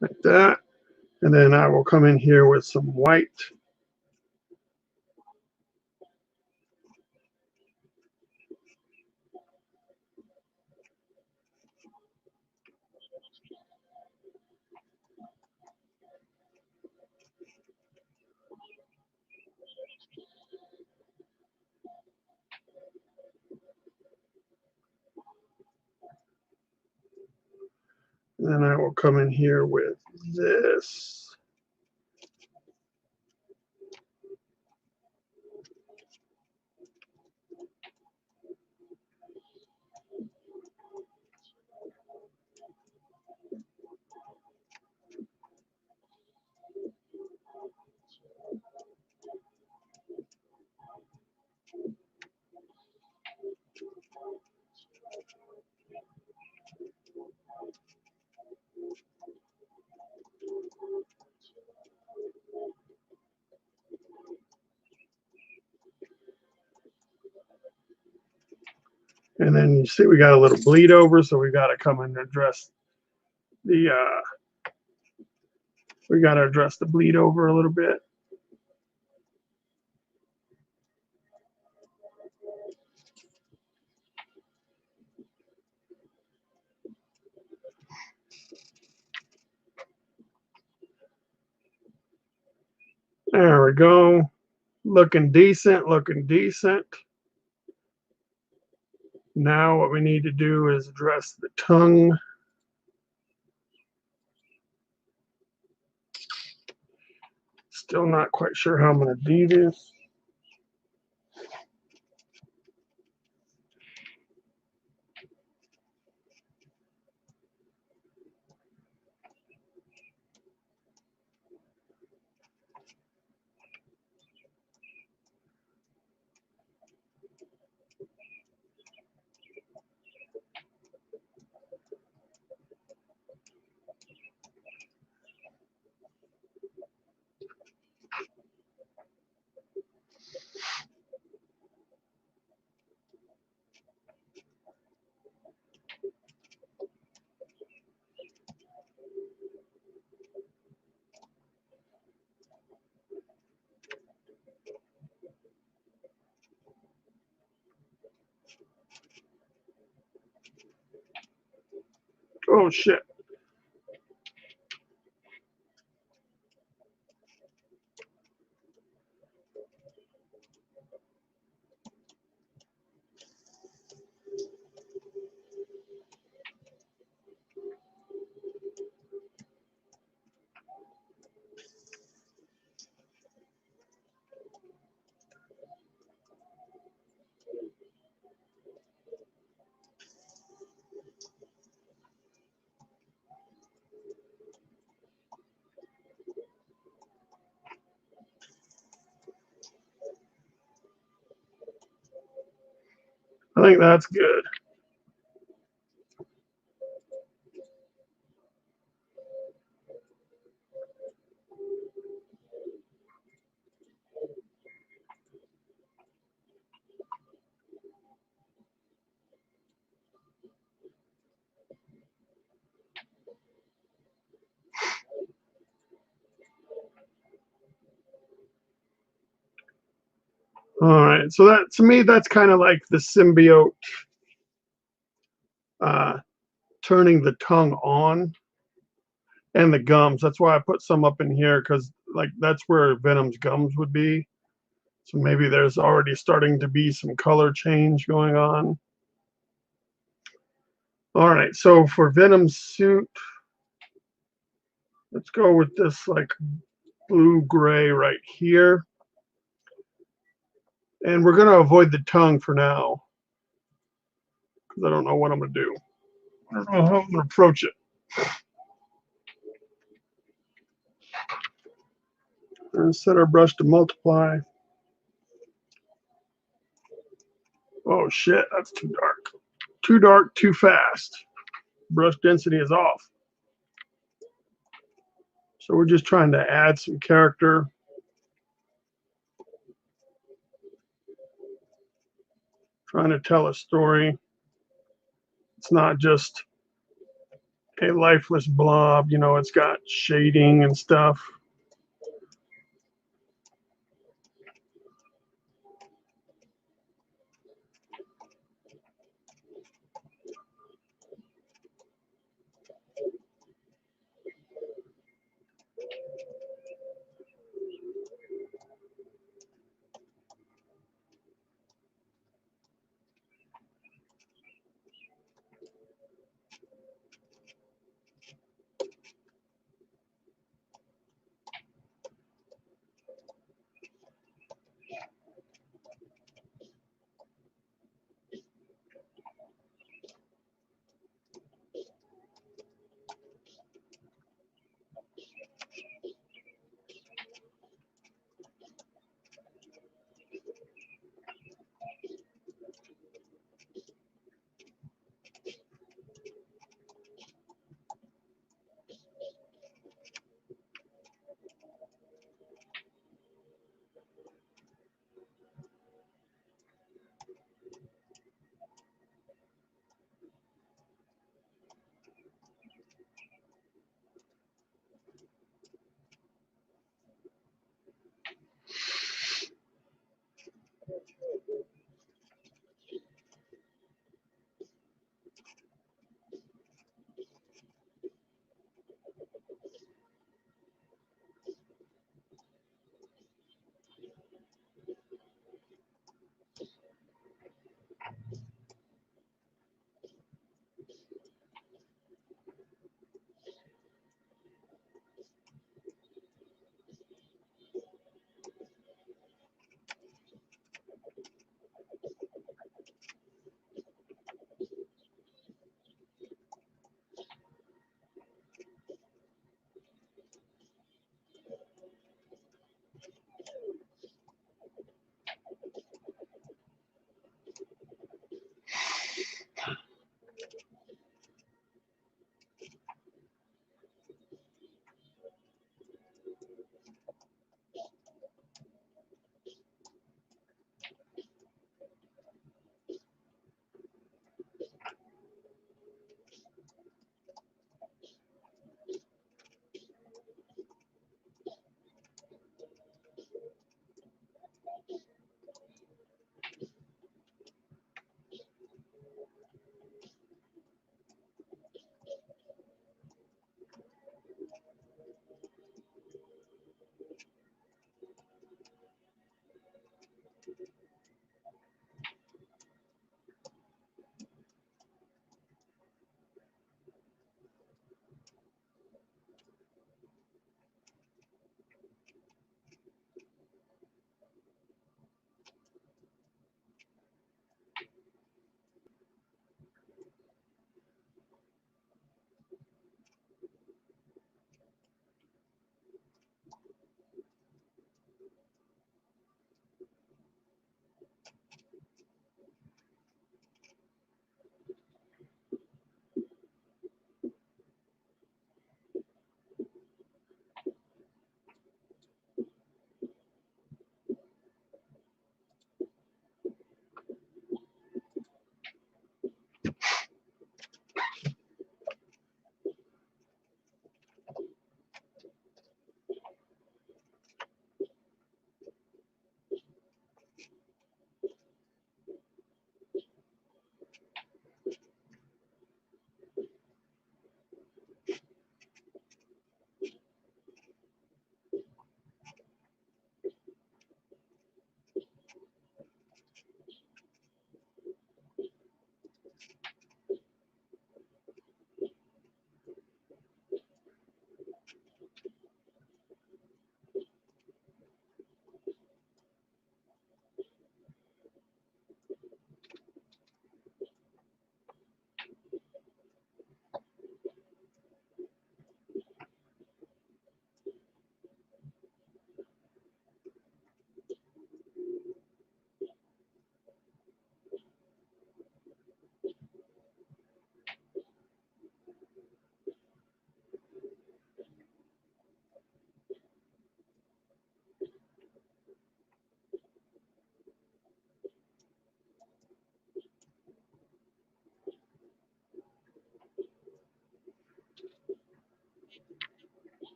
Like that. And then I will come in here with some white. And then I will come in here with this. And then you see we got a little bleed over, so we got to come and address the bleed over a little bit. There we go. Looking decent, looking decent. Now what we need to do is address the tongue. Still not quite sure how I'm going to do this. Oh shit. think that's good. All right, so that to me that's kind of like the symbiote turning the tongue on and the gums. That's why I put some up in here because like that's where Venom's gums would be. So maybe there's already starting to be some color change going on. All right, so for Venom's suit, let's go with this like blue-gray right here. And we're going to avoid the tongue for now because I don't know what I'm going to do. I don't know how I'm going to approach it. We're going to set our brush to multiply. Oh shit, that's too dark. Too dark, too fast. Brush density is off. So we're just trying to add some character. Trying to tell a story. It's not just a lifeless blob, you know, it's got shading and stuff.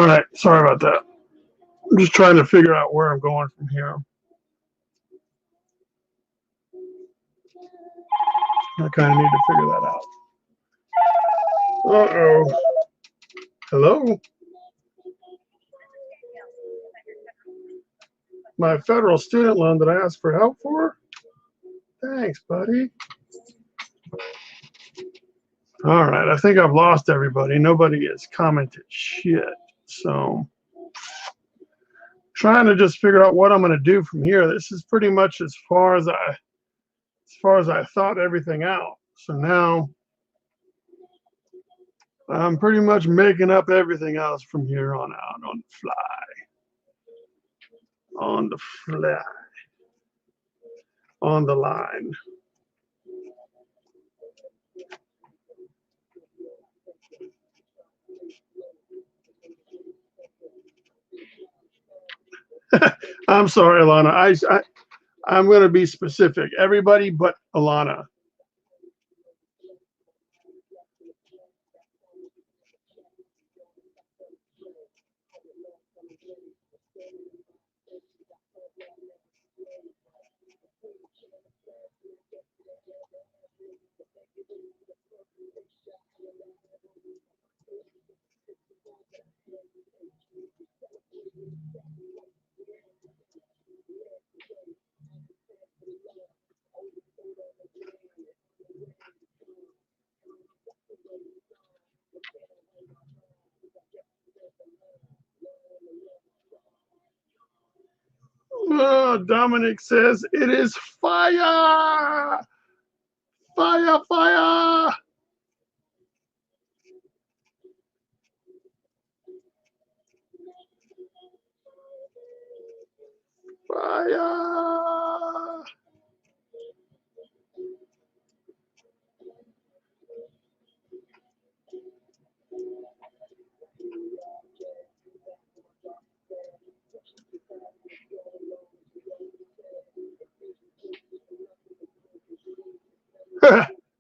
All right, sorry about that. I'm just trying to figure out where I'm going from here. I kind of need to figure that out. Uh-oh. Hello? My federal student loan that I asked for help for? Thanks, buddy. All right, I think I've lost everybody. Nobody has commented shit. So trying to just figure out what I'm going to do from here. This is pretty much as far as I thought everything out. So now I'm pretty much making up everything else from here on out on the fly. On the fly. On the line. I'm sorry, Alana. I'm going to be specific. Everybody but Alana. Oh, Dominic says it is fire! Fire, fire! Fire!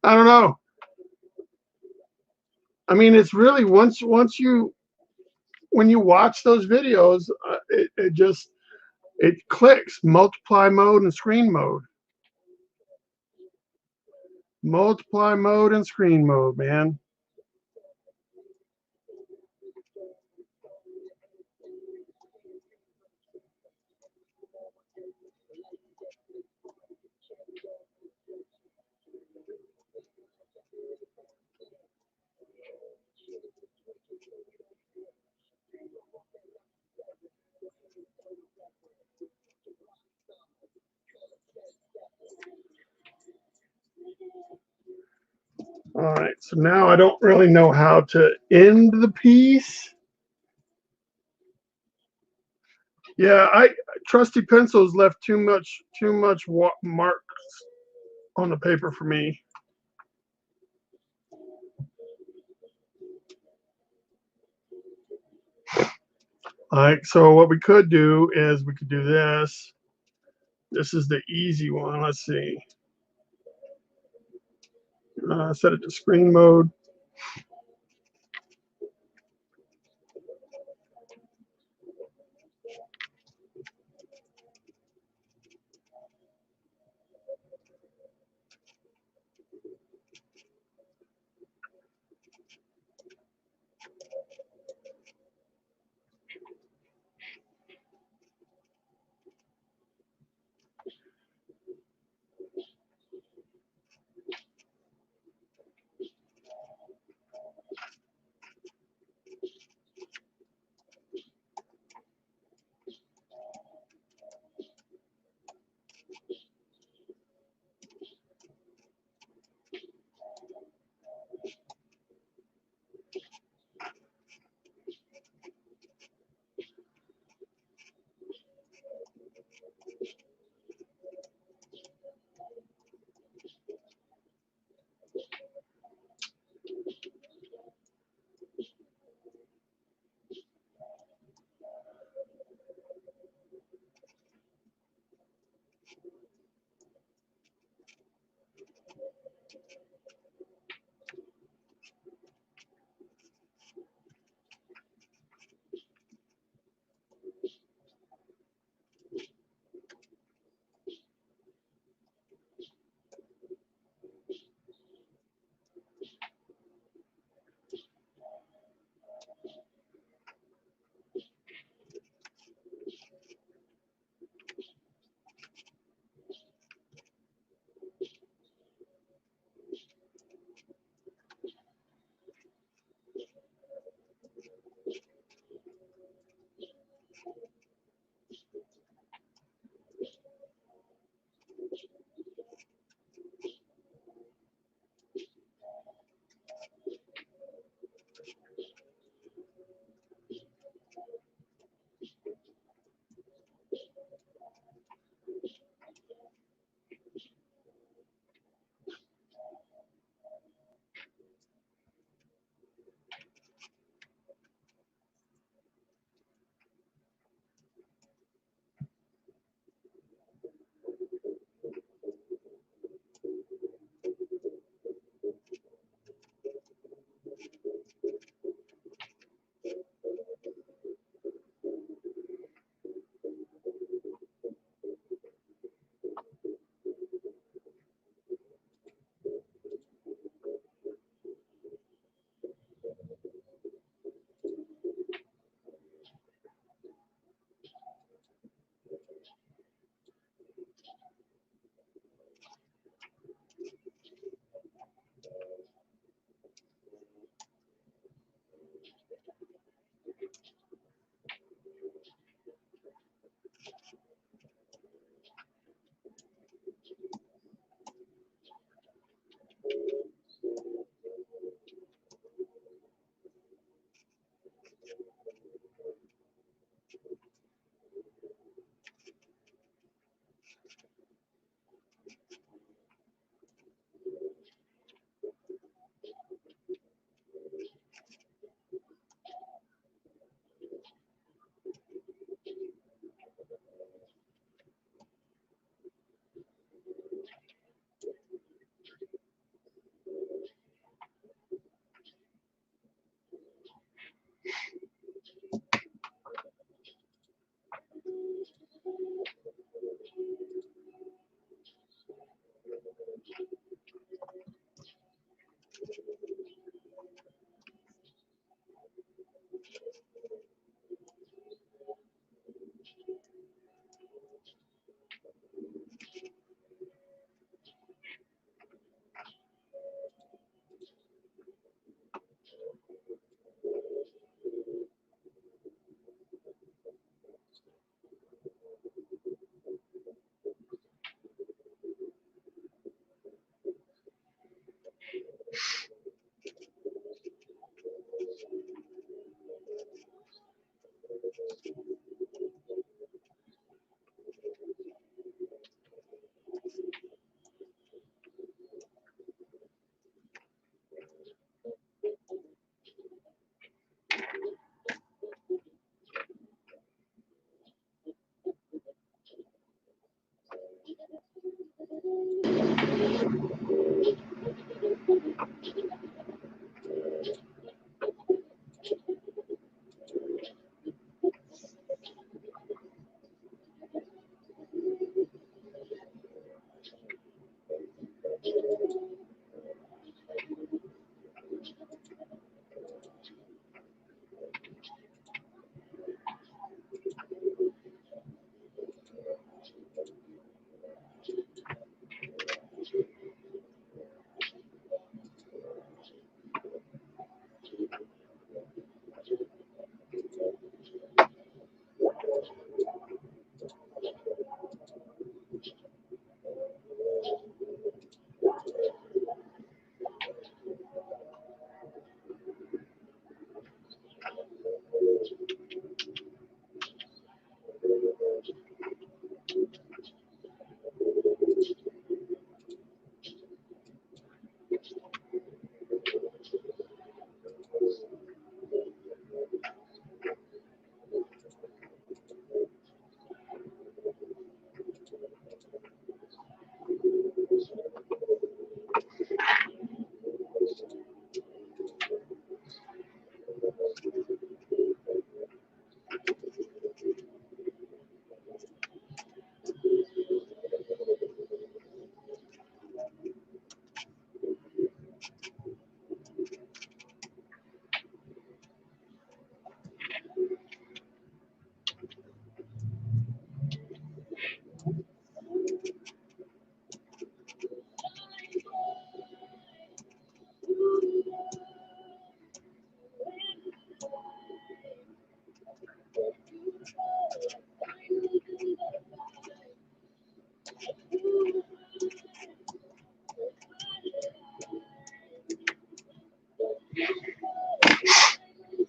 I don't know. I mean, it's really once you when you watch those videos, it clicks. Multiply mode and screen mode. Multiply mode and screen mode, man. All right, so now I don't really know how to end the piece. Yeah, Trusty Pencils left too much marks on the paper for me. All right, so what we could do is we could do this. This is the easy one. Let's see. Set it to screen mode.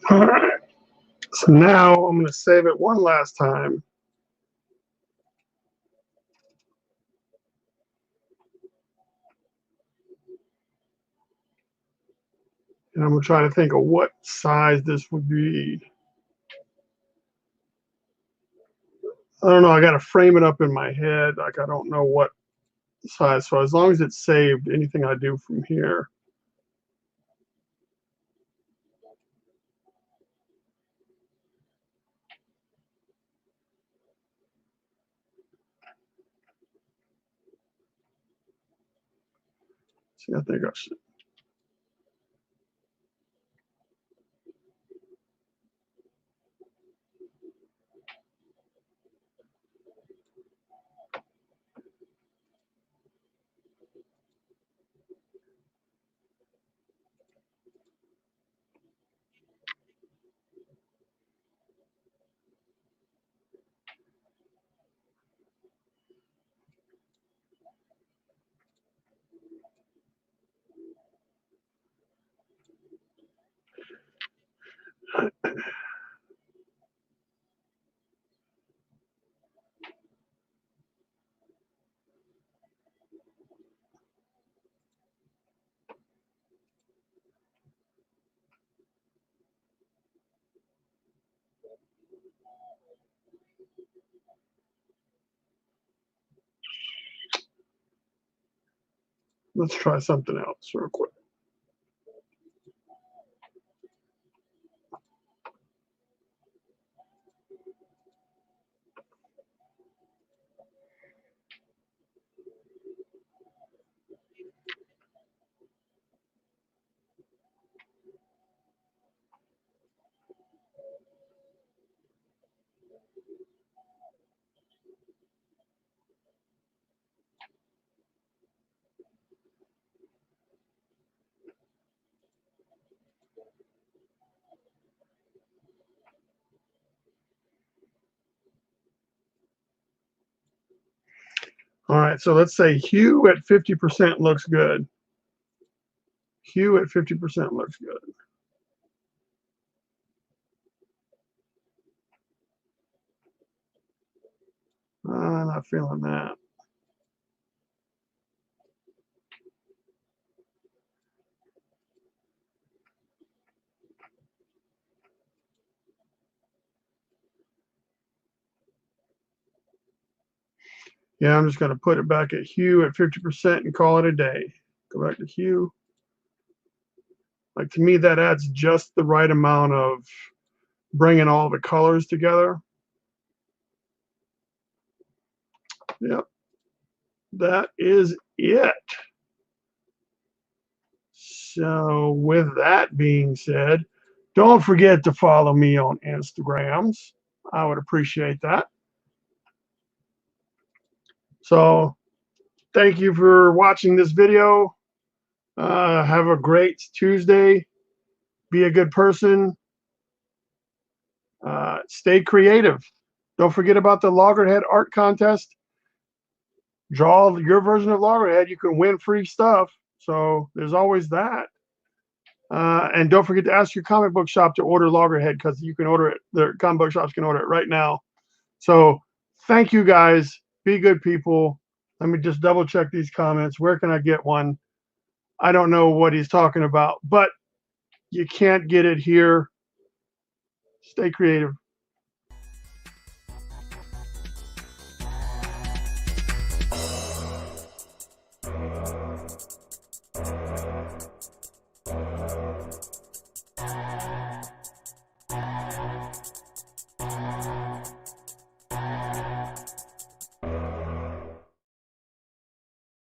All right. So now I'm going to save it one last time. And I'm going to try to think of what size this would be. I don't know. I got to frame it up in my head. Like, I don't know what size. So as long as it's saved, anything I do from here. See, I think I should. Let's try something else real quick. All right, so let's say hue at 50% looks good. Hue at 50% looks good. I'm not feeling that. Yeah, I'm just going to put it back at hue at 50% and call it a day. Go back to hue. Like, to me, that adds just the right amount of bringing all the colors together. Yep, that is it. So with that being said, don't forget to follow me on Instagrams. I would appreciate that. So thank you for watching this video. Have a great Tuesday. Be a good person. Stay creative. Don't forget about the Loggerhead Art Contest. Draw your version of Loggerhead. You can win free stuff. So there's always that. And don't forget to ask your comic book shop to order Loggerhead, because you can order it. The comic book shops can order it right now. So thank you guys. Be good people. Let me just double check these comments. Where can I get one? I don't know what he's talking about, but you can't get it here. Stay creative.